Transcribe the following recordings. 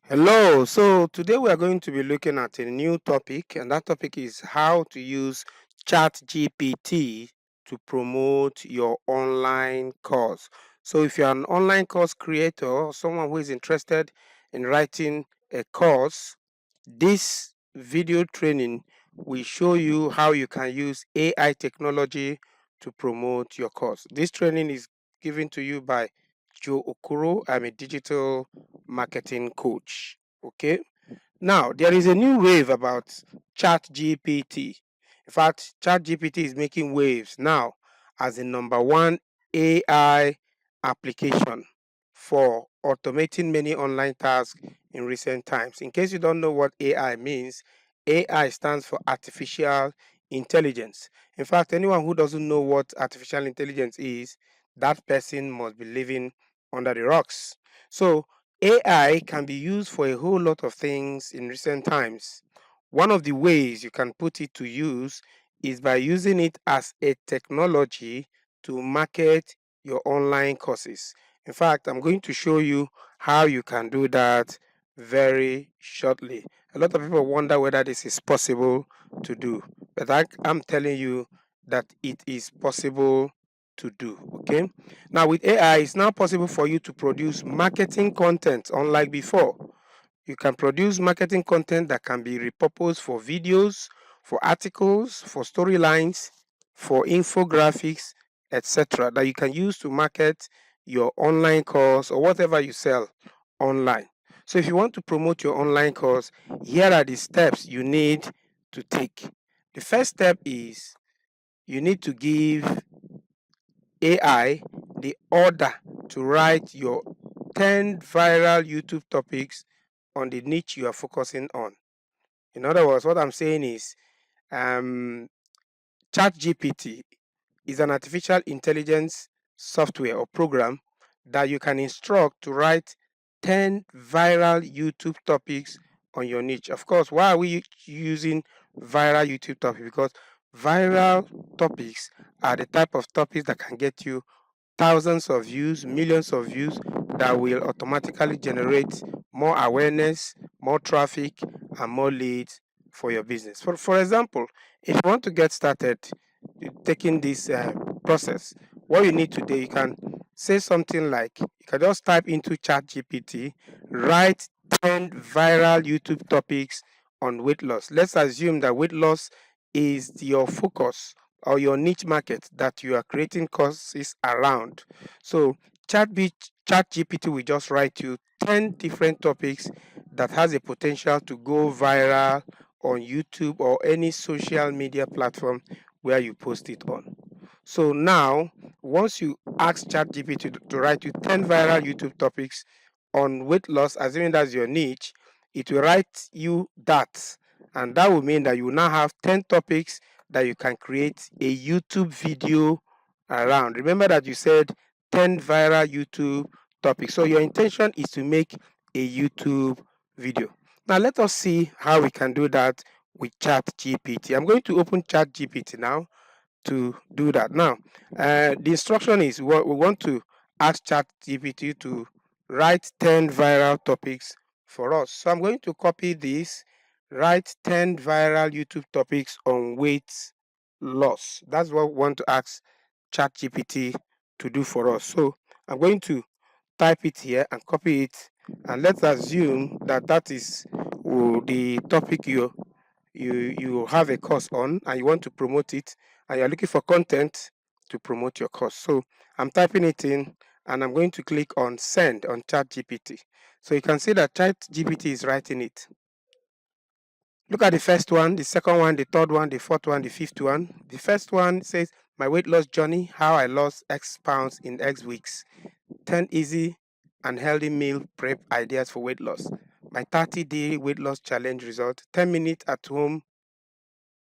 Hello. So today we are going to be looking at a new topic, and that topic is how to use ChatGPT to promote your online course. So if you're an online course creator or someone who is interested in writing a course, this video training will show you how you can use AI technology to promote your course. This training is given to you by Joe Okoro. I'm a digital marketing coach. Okay. Now, there is a new wave about ChatGPT. In fact, ChatGPT is making waves now as the number one AI application for automating many online tasks in recent times. In case you don't know what AI means, AI stands for artificial intelligence. In fact, anyone who doesn't know what artificial intelligence is, that person must be living under the rocks. So, AI can be used for a whole lot of things in recent times. One of the ways you can put it to use is by using it as a technology to market your online courses. In fact, I'm going to show you how you can do that very shortly. A lot of people wonder whether this is possible to do, but I'm telling you that it is possible to do. Okay. Now, with AI, it's now possible for you to produce marketing content, unlike before. You can produce marketing content that can be repurposed for videos, for articles, for storylines, for infographics, etc., that you can use to market your online course or whatever you sell online. So, if you want to promote your online course, here are the steps you need to take. The first step is you need to give AI the order to write your 10 viral YouTube topics on the niche you are focusing on. In other words, what I'm saying is um, ChatGPT is an artificial intelligence software or program that you can instruct to write 10 viral YouTube topics on your niche. Of course, why are we using viral YouTube topics? Because viral topics are the type of topics that can get you thousands of views, millions of views that will automatically generate more awareness, more traffic, and more leads for your business. For example, if you want to get started taking this process, what you need to do, you can say something like, you can just type into ChatGPT, write 10 viral YouTube topics on weight loss. Let's assume that weight loss is your focus or your niche market that you are creating courses around. So ChatGPT will just write you 10 different topics that has a potential to go viral on YouTube or any social media platform where you post it on. So now, once you ask ChatGPT to write you 10 viral YouTube topics on weight loss, assuming that's your niche, it will write you that. And that will mean that you now have 10 topics that you can create a YouTube video around. Remember that you said 10 viral YouTube topics. So your intention is to make a YouTube video. Now let us see how we can do that with ChatGPT. I'm going to open ChatGPT now to do that. Now, the instruction is what we want to ask ChatGPT to write 10 viral topics for us. So I'm going to copy this, write 10 viral YouTube topics on weight loss. That's what we want to ask ChatGPT to do for us. So I'm going to type it here and copy it, and let's assume that that is the topic you have a course on and you want to promote it, and you're looking for content to promote your course. So I'm typing it in and I'm going to click on send on ChatGPT. So you can see that ChatGPT is writing it. Look at the first one, the second one, the third one, the fourth one, the fifth one. The first one says, my weight loss journey, how I lost X pounds in X weeks. 10 easy and healthy meal prep ideas for weight loss. My 30-day weight loss challenge result, 10 minutes at home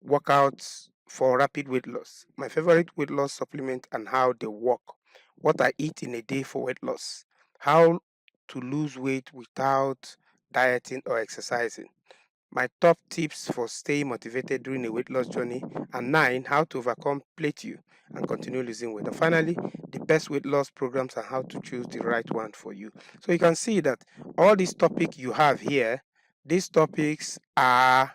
workouts for rapid weight loss. My favorite weight loss supplement and how they work. What I eat in a day for weight loss. How to lose weight without dieting or exercising. my top tips for staying motivated during a weight loss journey, and 9, how to overcome plateau and continue losing weight. And finally, the best weight loss programs and how to choose the right one for you. So you can see that all these topics you have here, these topics are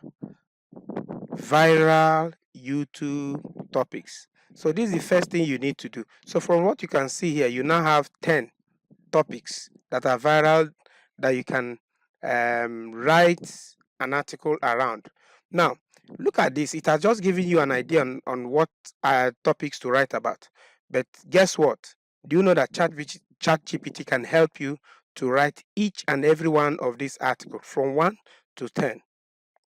viral YouTube topics. So this is the first thing you need to do. So from what you can see here, you now have 10 topics that are viral that you can write an article around. Now, look at this. It has just given you an idea on what topics to write about. But guess what? Do you know that ChatGPT can help you to write each and every one of these articles from 1 to 10?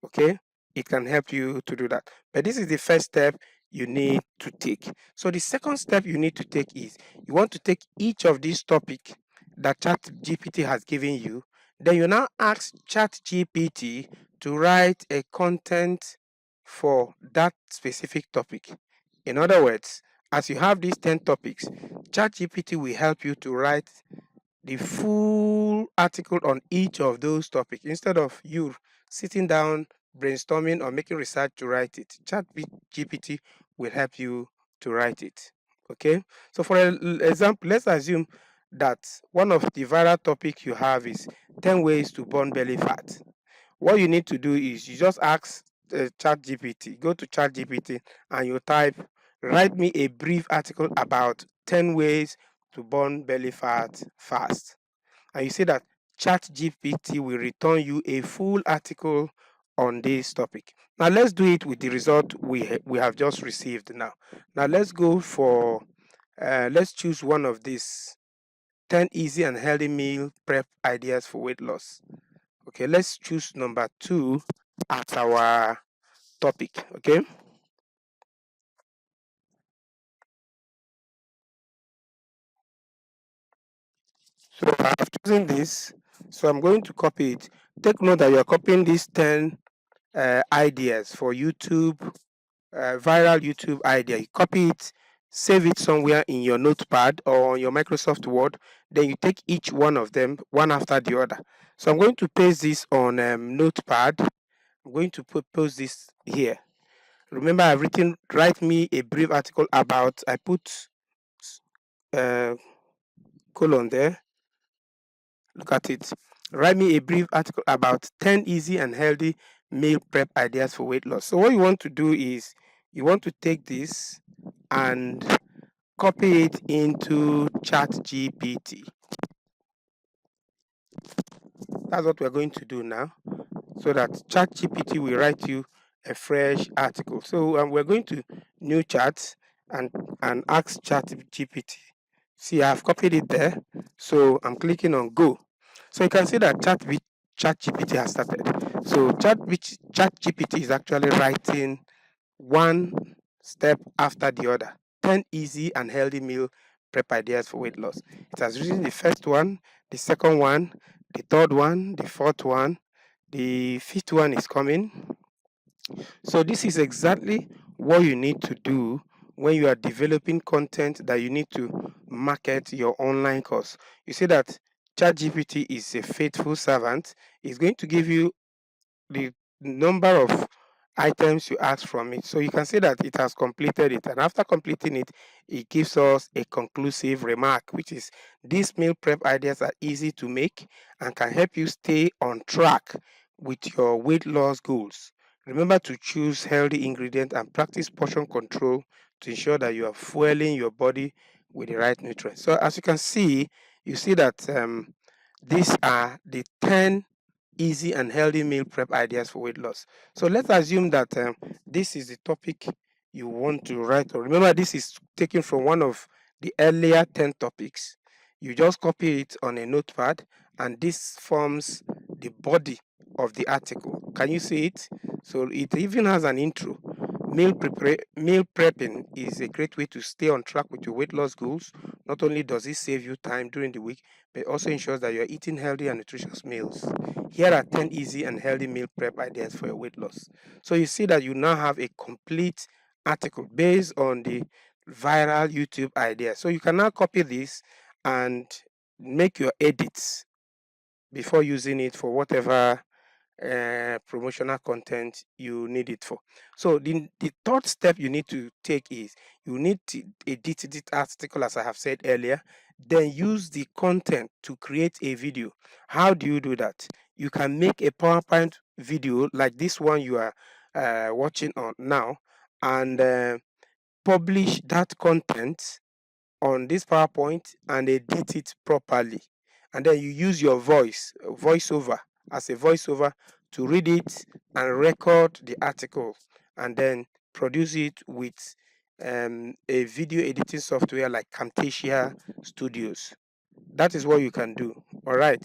Okay, it can help you to do that, but this is the first step you need to take. So the second step you need to take is you want to take each of these topic that chat gpt has given you, then you now ask chat gpt to write a content for that specific topic. In other words, as you have these 10 topics, chat gpt will help you to write the full article on each of those topics instead of you sitting down brainstorming or making research to write it. Chat GPT will help you to write it. Okay, so for example, let's assume that one of the viral topic you have is 10 ways to burn belly fat. What you need to do is you just ask chat gpt, go to chat gpt and you type, write me a brief article about 10 ways to burn belly fat fast, and you see that ChatGPT will return you a full article on this topic. Now let's do it with the result we have just received now. Now let's go for let's choose one of these 10 easy and healthy meal prep ideas for weight loss. Okay, let's choose number 2 as our topic. Okay, so I have chosen this, so I'm going to copy it. Take note that you're copying these 10 ideas for YouTube, viral YouTube idea. You copy it, save it somewhere in your notepad or on your Microsoft Word. Then you take each one of them one after the other. So I'm going to paste this on notepad. I'm going to post this here. Remember, I've written, write me a brief article about, I put uh, colon there. Look at it. Write me a brief article about 10 easy and healthy meal prep ideas for weight loss. So what you want to do is you want to take this and copy it into ChatGPT. That's what we're going to do now, so that ChatGPT will write you a fresh article. So we're going to new chat and ask ChatGPT. See, I've copied it there. So I'm clicking on go. So you can see that ChatGPT has started. So ChatGPT is actually writing one step after the other. 10 easy and healthy meal prep ideas for weight loss. It has written the first one, the second one, the third one, the fourth one, the fifth one is coming. So this is exactly what you need to do when you are developing content that you need to market your online course. You see that ChatGPT is a faithful servant. It's going to give you the number of items you ask from it. So you can see that it has completed it. And after completing it, it gives us a conclusive remark, which is these meal prep ideas are easy to make and can help you stay on track with your weight loss goals. Remember to choose healthy ingredients and practice portion control to ensure that you are fueling your body with the right nutrients. So as you can see, you see that these are the 10 easy and healthy meal prep ideas for weight loss. So let's assume that this is the topic you want to write. Or remember, this is taken from one of the earlier 10 topics. You just copy it on a notepad, and this forms the body of the article. Can you see it? So it even has an intro. Meal prepping is a great way to stay on track with your weight loss goals. Not only does it save you time during the week, but it also ensures that you're eating healthy and nutritious meals. Here are 10 easy and healthy meal prep ideas for your weight loss. So you see that you now have a complete article based on the viral YouTube idea. So you can now copy this and make your edits before using it for whatever promotional content you need it for. So the third step you need to take is you need to edit this article, as I have said earlier, then use the content to create a video. How do you do that? You can make a PowerPoint video like this one you are watching on now, and publish that content on this PowerPoint and edit it properly. And then you use your voiceover, as a voiceover, to read it and record the article, and then produce it with a video editing software like Camtasia Studios. That is what you can do. All right.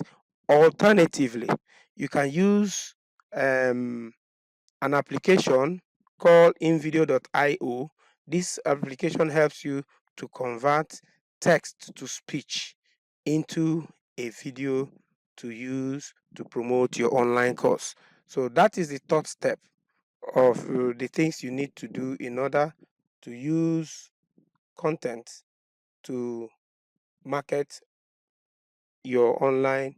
Alternatively, you can use um, an application called invideo.io. This application helps you to convert text to speech into a video to use to promote your online course. So that is the third step of the things you need to do in order to use content to market your online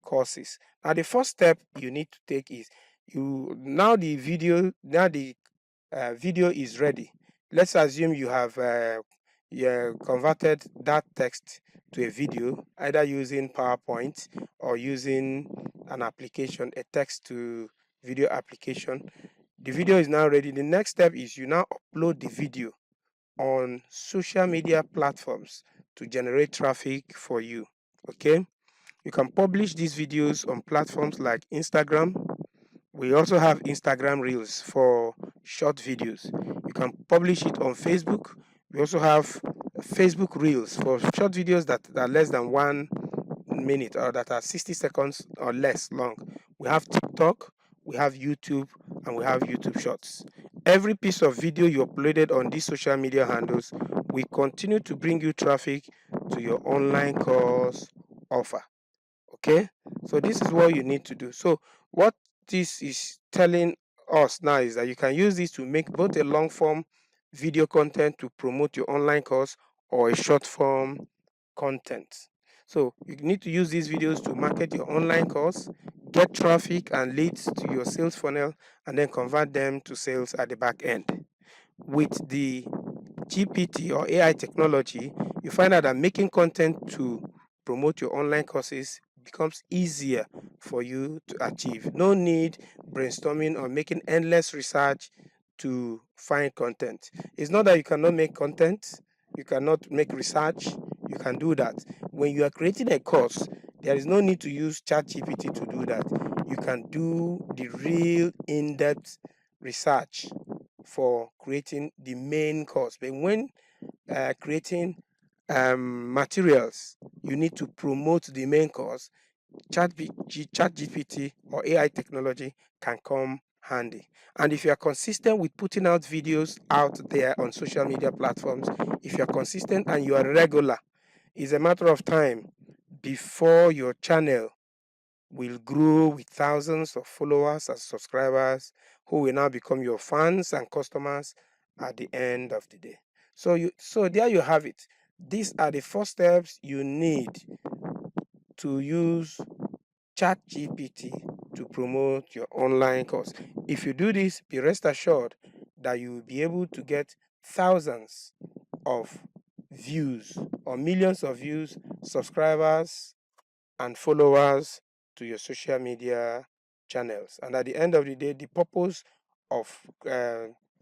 courses. Now the first step you need to take is the video is ready. Let's assume you have converted that text to a video, either using PowerPoint or using an application, a text to video application. The video is now ready. The next step is you now upload the video on social media platforms to generate traffic for you. Okay, you can publish these videos on platforms like Instagram. We also have Instagram Reels for short videos. You can publish it on Facebook. We also have Facebook Reels for short videos that are less than 1 minute or that are 60 seconds or less long. We have TikTok, we have YouTube, and we have YouTube Shorts. Every piece of video you uploaded on these social media handles will continue to bring you traffic to your online course offer. Okay, so this is what you need to do. So what this is telling us now is that you can use this to make both a long form video content to promote your online course or a short form content. So you need to use these videos to market your online course, get traffic and leads to your sales funnel, and then convert them to sales at the back end. With the GPT or AI technology, you find out that making content to promote your online courses becomes easier for you to achieve. No need brainstorming or making endless research to find content. It's not that you cannot make content, you cannot make research, you can do that. When you are creating a course, there is no need to use ChatGPT to do that. You can do the real in-depth research for creating the main course. But when creating materials, you need to promote the main course. ChatGPT or AI technology can come handy. And if you are consistent with putting out videos out there on social media platforms, if you are consistent and you are regular, it's a matter of time before your channel will grow with thousands of followers and subscribers who will now become your fans and customers at the end of the day. So there you have it. These are the first steps you need to use ChatGPT to promote your online course. If you do this, be rest assured that you will be able to get thousands of views or millions of views, subscribers, and followers to your social media channels. And at the end of the day, the purpose of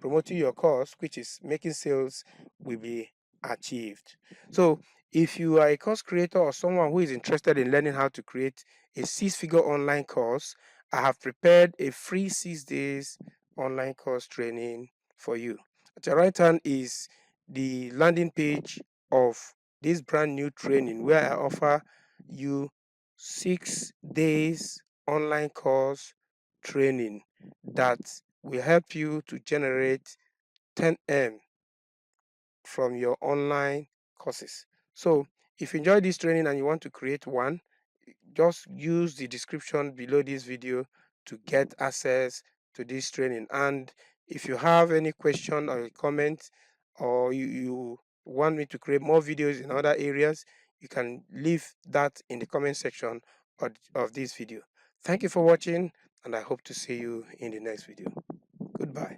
promoting your course, which is making sales, will be achieved. So if you are a course creator or someone who is interested in learning how to create a six-figure online course, I have prepared a free 6 days online course training for you. At your right hand is the landing page of this brand new training where I offer you 6 days online course training that will help you to generate 10M from your online courses. So if you enjoy this training and you want to create one, just use the description below this video to get access to this training. And if you have any question or a comment, or you want me to create more videos in other areas, you can leave that in the comment section of this video. Thank you for watching. and I hope to see you in the next video. Goodbye.